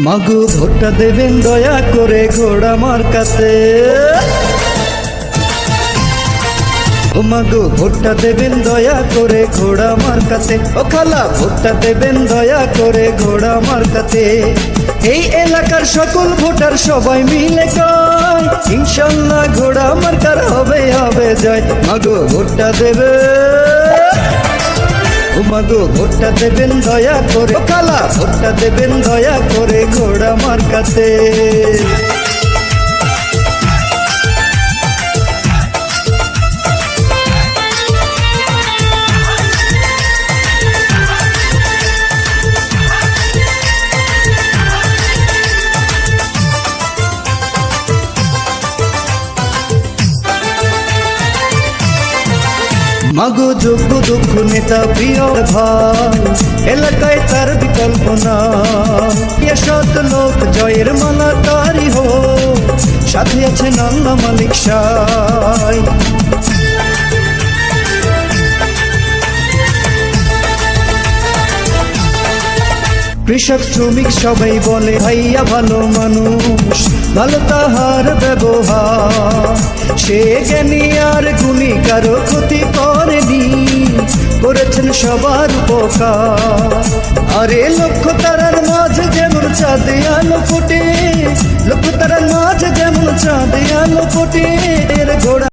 মাগো ভোটটা দেবেন দয়া করে ঘোড়া মার্কাতে। ও মাগো ভোটটা দেবেন দয়া করে ঘোড়া মার্কাতে। ও খালা ভোটটা দেবেন দয়া করে ঘোড়া মার্কাতে। এই এলাকার সকল ভোটার সবাই মিলে কয় ইনশাল্লাহ ঘোড়া মার্কার হবে হবে জয়। মাগো ভোটটা দেবে, ও মাগো ভোটটা দেবেন দয়া করে। ও খালা ভোটটা দেবেন দয়া করে ঘোড়া মার্কাতে। মাগো যোগ্য দক্ষ নেতা প্রিয় ভাই, এলাকায় তার বিকল্প নাই। সৎ লোক জয়ের মালা তারি হো, সাথে আছেন আল্লাহ মালিক সাই। কৃষক শ্রমিক সবাই বলে ভাইয়া ভালো মানুষ, ভালো তাহার ব্যবহার। সে জ্ঞানী আর গুণী কারো ক্ষতি করেনি, করেছেন সবার উপকার। আরে লক্ষ্য তারার মাঝে যেমন চাঁদে আলো ফোটে, লক্ষ্য তারার মাঝে যেমন চাঁদে আলো ফোটে।